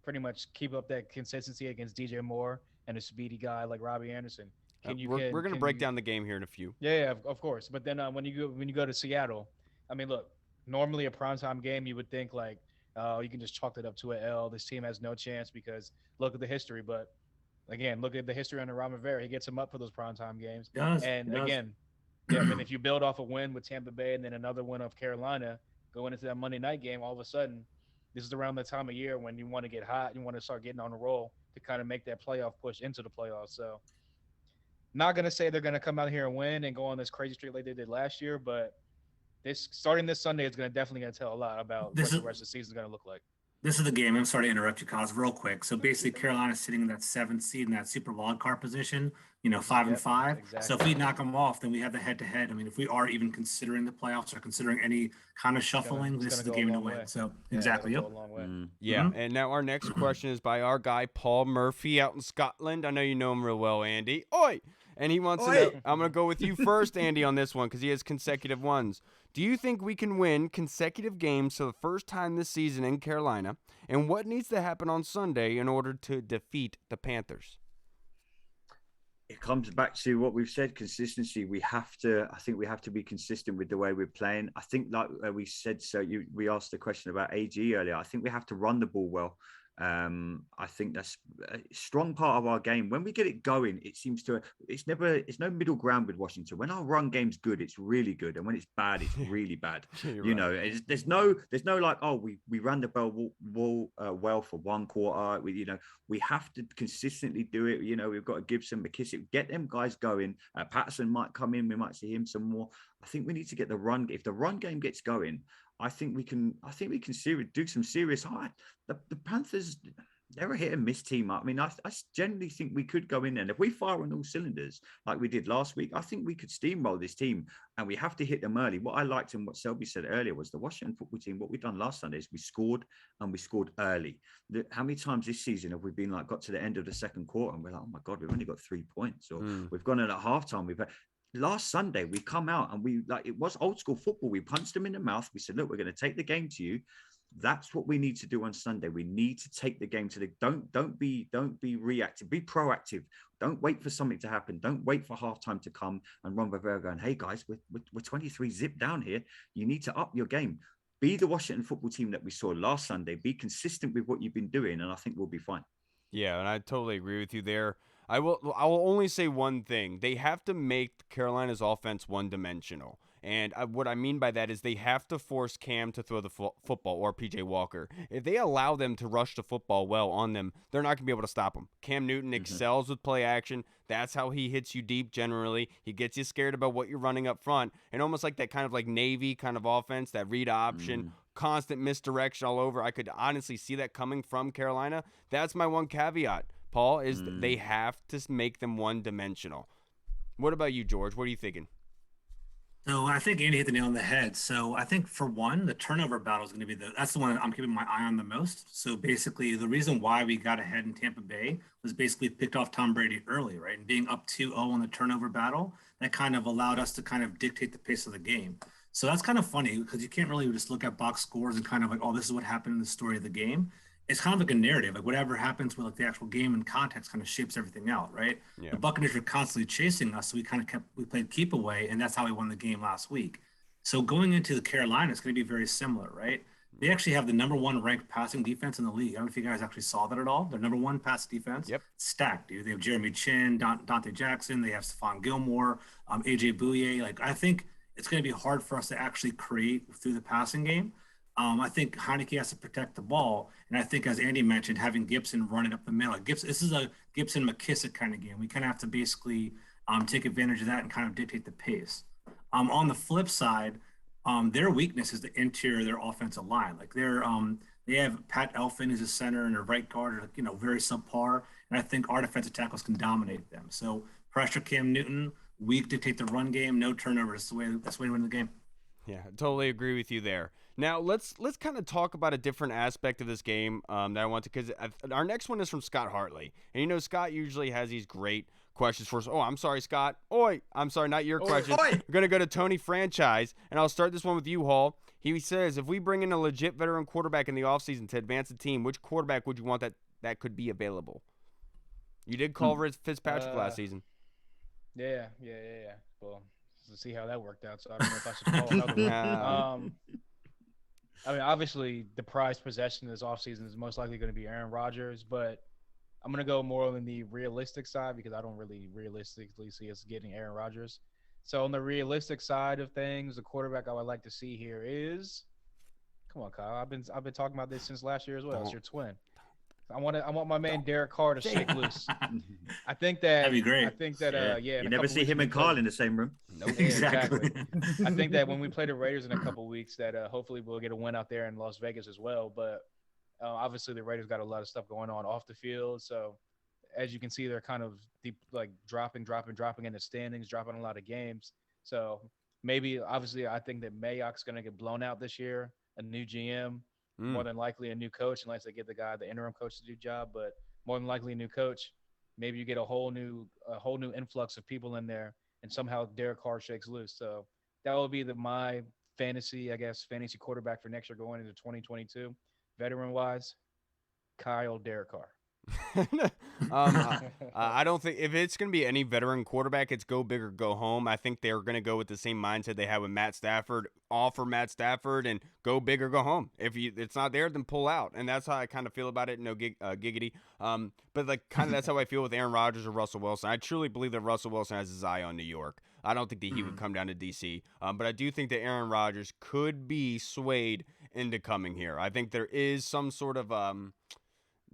pretty much keep up that consistency against DJ Moore and a speedy guy like Robbie Anderson? We're going to break down the game here in a few. Yeah, of course. But then when you go to Seattle, I mean, look, normally a primetime game, you would think like, oh, you can just chalk it up to an L. This team has no chance because look at the history. But again, look at the history under Rivera. He gets him up for those primetime games. Again, yeah, I mean, if you build off a win with Tampa Bay and then another win of Carolina, going into that Monday night game, all of a sudden, this is around the time of year when you want to get hot, you want to start getting on a roll to kind of make that playoff push into the playoffs. So, not going to say they're going to come out here and win and go on this crazy streak like they did last year, but starting this Sunday is definitely going to tell a lot about what the rest of the season is going to look like. This is the game. I'm sorry to interrupt you, Cos, real quick. So basically, Carolina's sitting in that 7th seed in that super wild card position, 5-5. Exactly. So if we knock them off, then we have the head-to-head. I mean, if we are even considering the playoffs or considering any kind of shuffling, this is the game to win. So exactly. Yep. Yeah. Mm-hmm. And now our next question is by our guy, Paul Murphy out in Scotland. I know you know him real well, Andy. Oi! And he wants to know, I'm going to go with you first, Andy, on this one because he has consecutive ones. Do you think we can win consecutive games for the first time this season in Carolina? And what needs to happen on Sunday in order to defeat the Panthers? It comes back to what we've said, consistency. I think we have to be consistent with the way we're playing. I think like we said, we asked the question about AG earlier. I think we have to run the ball well. I think that's a strong part of our game. When we get it going, it's no middle ground with Washington. When our run game's good, it's really good, and when it's bad, it's really bad. There's no like, oh, we ran the ball well for 1 quarter. We have to consistently do it. We've got Gibson, McKissick, get them guys going. Patterson might come in, we might see him some more. I think we need to get the run. If the run game gets going, I think we can do some serious high. The Panthers, they're a hit and miss team. I mean, I generally think we could go in there. And if we fire on all cylinders like we did last week, I think we could steamroll this team, and we have to hit them early. What I liked and what Selby said earlier was the Washington football team, what we've done last Sunday is we scored early. How many times this season have we been like, got to the end of the second quarter and we're like, oh my God, we've only got 3 points, or we've gone in at halftime. Last Sunday, we come out and it was old school football. We punched them in the mouth. We said, look, we're going to take the game to you. That's what we need to do on Sunday. We need to take the game to don't be reactive, be proactive. Don't wait for something to happen. Don't wait for halftime to come and Ron Rivera going, hey guys, we're 23 zip down here. You need to up your game. Be the Washington football team that we saw last Sunday. Be consistent with what you've been doing, and I think we'll be fine. Yeah, and I totally agree with you there. I will only say one thing. They have to make Carolina's offense one-dimensional. And what I mean by that is they have to force Cam to throw the football, or PJ Walker. If they allow them to rush the football well on them, they're not going to be able to stop them. Cam Newton excels with play action. That's how he hits you deep generally. He gets you scared about what you're running up front. And almost like that kind of like Navy kind of offense, that read option, constant misdirection all over. I could honestly see that coming from Carolina. That's my one caveat, Paul, is they have to make them one-dimensional. What about you, George? What are you thinking? So I think Andy hit the nail on the head. So I think for one, the turnover battle is going to be that's the one I'm keeping my eye on the most. So basically the reason why we got ahead in Tampa Bay was basically picked off Tom Brady early, right? And being up 2-0 in the turnover battle, that kind of allowed us to kind of dictate the pace of the game. So that's kind of funny because you can't really just look at box scores and kind of like, oh, this is what happened in the story of the game. It's kind of like a narrative, like whatever happens with like the actual game and context kind of shapes everything out, right? Yeah. The Buccaneers were constantly chasing us, so we played keep away, and that's how we won the game last week. So going into the Carolina, it's going to be very similar, right? They actually have the number 1 ranked passing defense in the league. I don't know if you guys actually saw that at all. Their number 1 pass defense, stacked, dude. They have Jeremy Chin, Dante Jackson, they have Stephon Gilmore, AJ Bouye. Like, I think it's going to be hard for us to actually create through the passing game. I think Heineke has to protect the ball, and I think, as Andy mentioned, having Gibson running up the middle. This is a Gibson McKissick kind of game. We kind of have to basically take advantage of that and kind of dictate the pace. On the flip side, their weakness is the interior of their offensive line. Like They have Pat Elfin as a center and a right guard, very subpar. And I think our defensive tackles can dominate them. So pressure Cam Newton, weak to take the run game, no turnovers. That's the way to win the game. Yeah, totally agree with you there. Now let's kind of talk about a different aspect of this game that I want to, because our next one is from Scott Hartley, and Scott usually has these great questions for us. Oh, I'm sorry, Scott. Oi, I'm sorry, not your question. Oi. We're gonna go to Tony Franchise, and I'll start this one with you, Hall. He says, if we bring in a legit veteran quarterback in the offseason to advance the team, which quarterback would you want that could be available? You did call Fitzpatrick last season. Yeah. Well, let's see how that worked out. So I don't know if I should call another one. I mean, obviously, the prized possession this offseason is most likely going to be Aaron Rodgers, but I'm going to go more on the realistic side because I don't really realistically see us getting Aaron Rodgers. So on the realistic side of things, the quarterback I would like to see here is, come on, Kyle. I've been talking about this since last year as well. It's your twin. I want my man Derek Carter to shake loose. I think that'd be great. I think that you never see him and Kyle in the same room. Nope. Exactly. I think that when we play the Raiders in a couple weeks, that hopefully we'll get a win out there in Las Vegas as well. But obviously the Raiders got a lot of stuff going on off the field, so as you can see, they're kind of deep, like dropping in the standings, dropping a lot of games. So maybe, obviously, I think that Mayock's going to get blown out this year. A new GM, more than likely a new coach, unless they get the interim coach to do the job. But more than likely a new coach. Maybe you get a whole new influx of people in there, and somehow Derek Carr shakes loose. So that will be my fantasy quarterback for next year going into 2022. Veteran-wise, Kyle Derek Carr. I don't think if it's going to be any veteran quarterback, it's go big or go home. I think they're going to go with the same mindset they had with Matt Stafford, offer Matt Stafford and go big or go home. If it's not there, then pull out. And that's how I kind of feel about it. No giggity. But like kind of that's how I feel with Aaron Rodgers or Russell Wilson. I truly believe that Russell Wilson has his eye on New York. I don't think that he would come down to DC. But I do think that Aaron Rodgers could be swayed into coming here. I think there is some sort of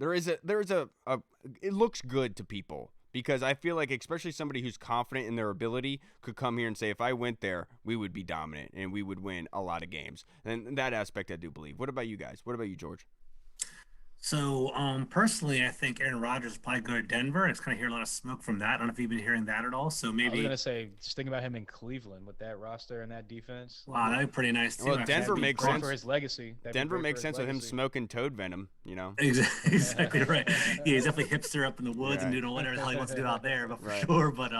it looks good to people because I feel like especially somebody who's confident in their ability could come here and say, if I went there, we would be dominant and we would win a lot of games. And that aspect I do believe. What about you guys? What about you, George? So personally, I think Aaron Rodgers will probably go to Denver. It's kind of hear a lot of smoke from that. I don't know if you've been hearing that at all. So maybe I was gonna say, just think about him in Cleveland with that roster and that defense. Wow, that'd be pretty nice too. Well, Denver makes sense for his legacy. Denver makes sense with him smoking toad venom. Exactly right. Yeah, he's definitely hipster up in the woods and doing whatever the hell he wants to do out there. But for sure, but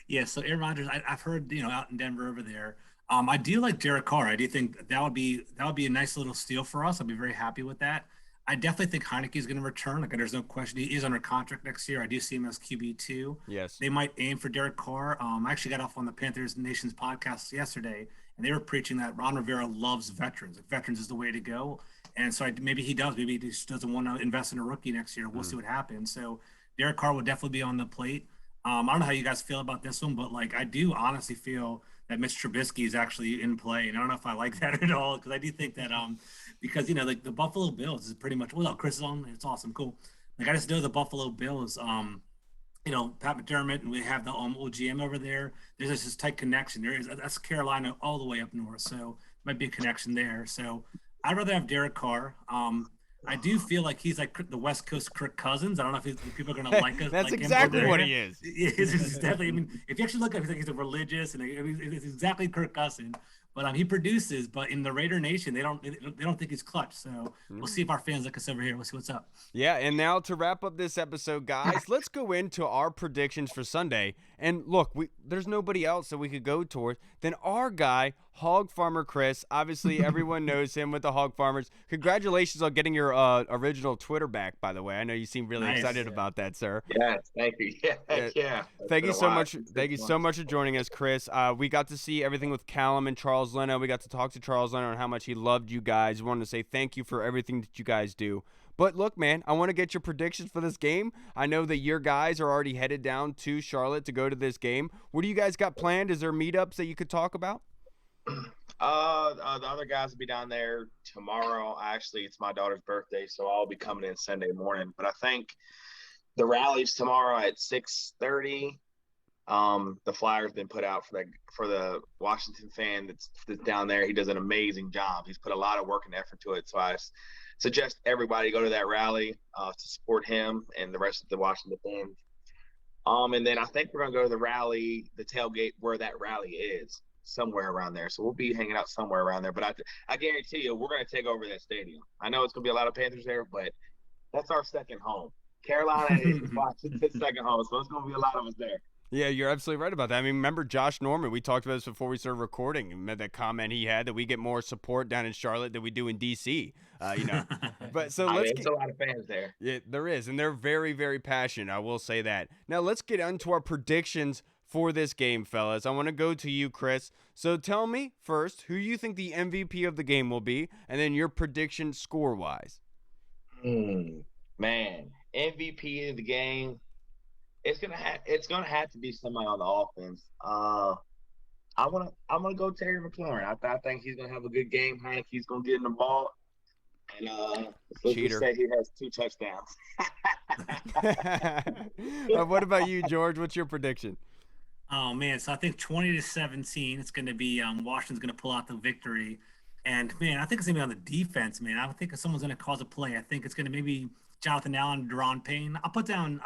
yeah. So Aaron Rodgers, I've heard out in Denver over there. I do like Derek Carr. I do think that would be a nice little steal for us. I'd be very happy with that. I definitely think Heineke is going to return. Like, there's no question. He is under contract next year. I do see him as QB2. Yes. They might aim for Derek Carr. I actually got off on the Panthers Nations podcast yesterday, and they were preaching that Ron Rivera loves veterans. Like, veterans is the way to go. And so maybe he does. Maybe he just doesn't want to invest in a rookie next year. We'll see what happens. So Derek Carr will definitely be on the plate. I don't know how you guys feel about this one, but, like, I do honestly feel that Mitch Trubisky is actually in play. And I don't know if I like that at all, because I do think that because, like the Buffalo Bills is pretty much, Chris is on. It's awesome. Cool. Like, I just know the Buffalo Bills, Pat McDermott, and we have the old GM over there. There's just this tight connection. That's Carolina all the way up north. So might be a connection there. So I'd rather have Derek Carr. I do feel like he's like the West Coast Kirk Cousins. I don't know if people are going to like us. That's like exactly what he is. It's definitely. I mean, if you actually look at him, he's a religious, and it's exactly Kirk Cousins. But he produces. But in the Raider Nation, they don't think he's clutch. So we'll see if our fans look us over here. We'll see what's up. Yeah, and now to wrap up this episode, guys, let's go into our predictions for Sunday. And look, there's nobody else that we could go towards than our guy, Hog Farmer Chris. Obviously, everyone knows him with the Hog Farmers. Congratulations on getting your original Twitter back, by the way. I know you seem really excited about that, sir. Yes, thank you. Yeah. Thank you so much. Thank you so much for joining us, Chris. We got to see everything with Callum and Charles Leno. We got to talk to Charles Leno on how much he loved you guys. We wanted to say thank you for everything that you guys do. But look, man, I want to get your predictions for this game. I know that your guys are already headed down to Charlotte to go to this game. What do you guys got planned? Is there meetups that you could talk about? The other guys will be down there tomorrow. Actually, it's my daughter's birthday, so I'll be coming in Sunday morning. But I think the rally's tomorrow at 6:30. The flyer's been put out for the Washington fan that's down there. He does an amazing job. He's put a lot of work and effort to it. So I suggest everybody go to that rally to support him and the rest of the Washington fans. And then I think we're gonna go to the rally, the tailgate where that rally is, somewhere around there. So we'll be hanging out somewhere around there. But I guarantee you, we're gonna take over that stadium. I know it's gonna be a lot of Panthers there, but that's our second home. Carolina is Washington's second home, so it's gonna be a lot of us there. Yeah, you're absolutely right about that. I mean, remember Josh Norman? We talked about this before we started recording. Remember that comment he had that we get more support down in Charlotte than we do in D.C. But so let's get a lot of fans there. Yeah, there is, and they're very, very passionate. I will say that. Now let's get into our predictions for this game, fellas. I want to go to you, Chris. So tell me first who you think the MVP of the game will be, and then your prediction score-wise. Man, MVP of the game. It's gonna have to be somebody on the offense. I'm gonna go Terry McLaurin. I think he's gonna have a good game. Heineke's gonna get in the ball, and let's just say he has 2 touchdowns. What about you, George? What's your prediction? Oh man, so I think 20-17. It's gonna be Washington's gonna pull out the victory, and man, I think it's gonna be on the defense. Man, I think if someone's gonna cause a play, I think it's gonna maybe Jonathan Allen, Deron Payne. I'll put Deron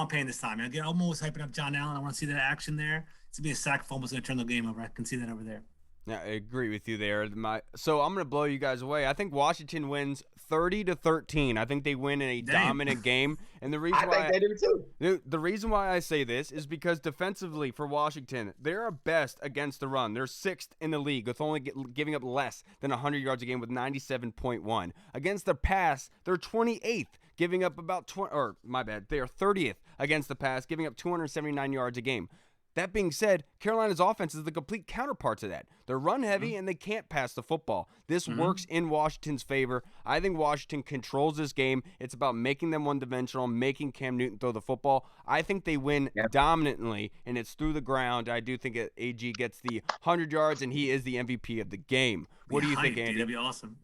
Payne this time. I'm almost hyping up John Allen. I want to see that action there. It's going to be a sack fumble. It's going to turn the game over. I can see that over there. Yeah, I agree with you there. So I'm going to blow you guys away. I think Washington wins 30-13. I think they win in a dominant game. And the reason I think they do too. The reason why I say this is because defensively for Washington, they're best against the run. They're 6th in the league with only giving up less than 100 yards a game with 97.1. Against the pass, they're 28th, giving up about 20. Or my bad, they are 30th against the pass, giving up 279 yards a game. That being said, Carolina's offense is the complete counterpart to that. They're run heavy and they can't pass the football. This works in Washington's favor. I think Washington controls this game. It's about making them one-dimensional, making Cam Newton throw the football. I think they win dominantly, and it's through the ground. I do think AG gets the 100 yards, and he is the MVP of the game. What do you think, Andy? That'd be awesome.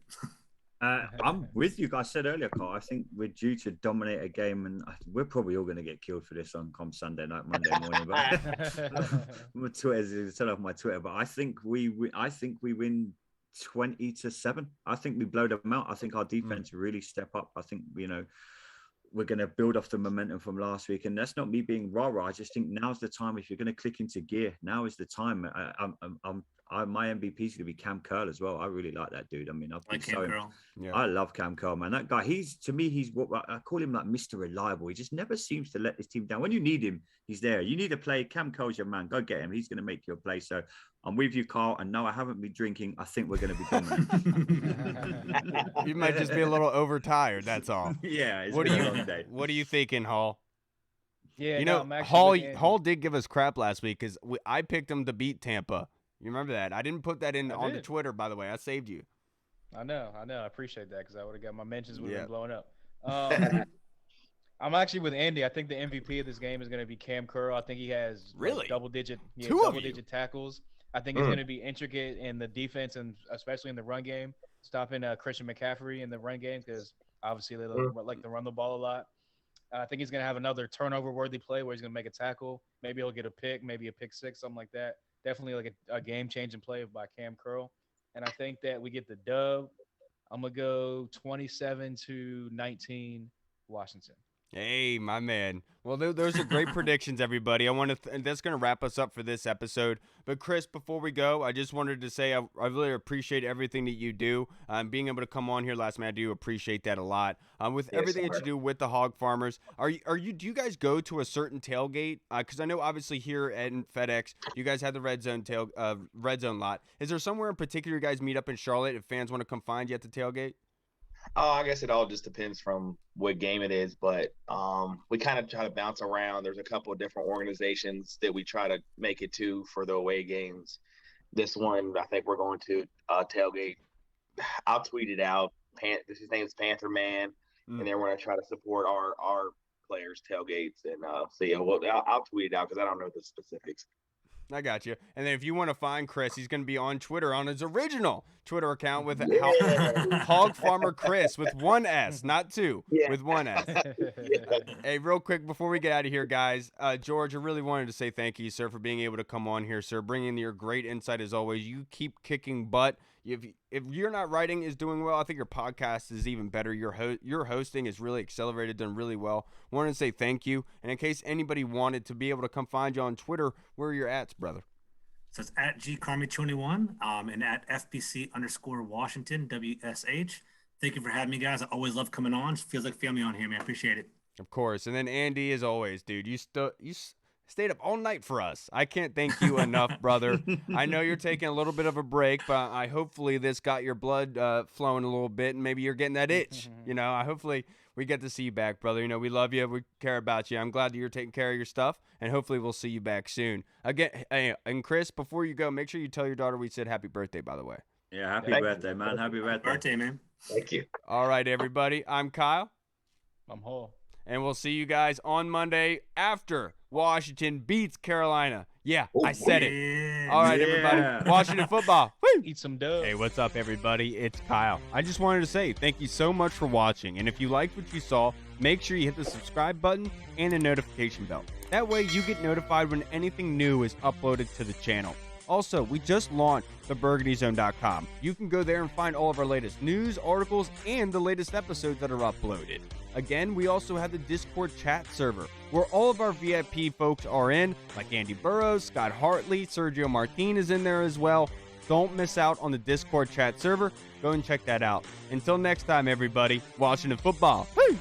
I'm with you. I said earlier, Carl, I think we're due to dominate a game, and we're probably all going to get killed for this on Sunday night, Monday morning. But my Twitter, turn off my Twitter. But I think we win 20-7. I think we blow them out. I think our defense really step up. I think we're going to build off the momentum from last week, and that's not me being rah-rah. I just think now's the time. If you're going to click into gear, now is the time. My MVP is going to be Cam Curl as well. I really like that dude. I mean, I love Cam Curl, man. That guy, he's what I call him, like Mr. Reliable. He just never seems to let his team down. When you need him, he's there. You need to play. Cam Curl's your man. Go get him. He's going to make your play. So I'm with you, Carl. And no, I haven't been drinking. I think we're going to be dominant. You might just be a little overtired. That's all. Yeah. What are you thinking, Hall? Yeah, Hall did give us crap last week because I picked him to beat Tampa. You remember that? I didn't put that on the Twitter, by the way. I saved you. I know. I appreciate that because I would have got my mentions would have been blowing up. I'm actually with Andy. I think the MVP of this game is going to be Cam Curl. I think he has double-digit tackles. I think he's going to be intricate in the defense and especially in the run game, stopping Christian McCaffrey in the run game because obviously they like to run the ball a lot. I think he's going to have another turnover-worthy play where he's going to make a tackle. Maybe he'll get a pick, maybe a pick six, something like that. Definitely like a game-changing play by Cam Curl. And I think that we get the dub. I'm going to go 27-19 Washington. Hey, my man. Well, those are great predictions, everybody. And that's going to wrap us up for this episode. But Chris, before we go, I just wanted to say I really appreciate everything that you do. Being able to come on here last night, I do appreciate that a lot. With everything that you do with the hog farmers, do you guys go to a certain tailgate? Because I know obviously here at FedEx, you guys have the red zone lot. Is there somewhere in particular you guys meet up in Charlotte if fans want to come find you at the tailgate? Oh, I guess it all just depends from what game it is, but we kind of try to bounce around. There's a couple of different organizations that we try to make it to for the away games. This one, I think we're going to tailgate. I'll tweet it out. His name is Panther Man, and then we're going to try to support our players' tailgates. And I'll tweet it out because I don't know the specifics. I got you. And then if you want to find Chris, he's going to be on Twitter on his original Twitter account with Hog Farmer Chris with one S, not two, with one S. Hey, real quick before we get out of here, guys, George, I really wanted to say thank you, sir, for being able to come on here, sir, bringing your great insight as always. You keep kicking butt. If You're Not Writing is doing well, I think your podcast is even better. Your hosting is really accelerated, done really well. Wanted to say thank you. And in case anybody wanted to be able to come find you on Twitter, where are your ats, brother? So it's at gcarmi21 and at FBC_Washington, WSH. Thank you for having me, guys. I always love coming on. It feels like family on here, man. I appreciate it. Of course. And then Andy, as always, dude, you stayed up all night for us. I can't thank you enough, brother. I know you're taking a little bit of a break, but hopefully this got your blood flowing a little bit, and maybe you're getting that itch. Hopefully we get to see you back, brother. We love you. We care about you. I'm glad that you're taking care of your stuff, and hopefully we'll see you back soon. Again, and Chris, before you go, make sure you tell your daughter we said happy birthday, by the way. Yeah, happy birthday, man. Happy birthday, man. Thank you. All right, everybody. I'm Kyle. I'm Hole. And we'll see you guys on Monday after Washington beats Carolina. Yeah, I said it. All right, everybody. Washington football. Woo! Eat some dough. Hey, what's up, everybody? It's Kyle. I just wanted to say thank you so much for watching. And if you liked what you saw, make sure you hit the subscribe button and the notification bell. That way you get notified when anything new is uploaded to the channel. Also, we just launched the BurgundyZone.com. You can go there and find all of our latest news, articles, and the latest episodes that are uploaded. Again, we also have the Discord chat server, where all of our VIP folks are in, like Andy Burrows, Scott Hartley, Sergio Martin is in there as well. Don't miss out on the Discord chat server. Go and check that out. Until next time, everybody, Washington football. Woo!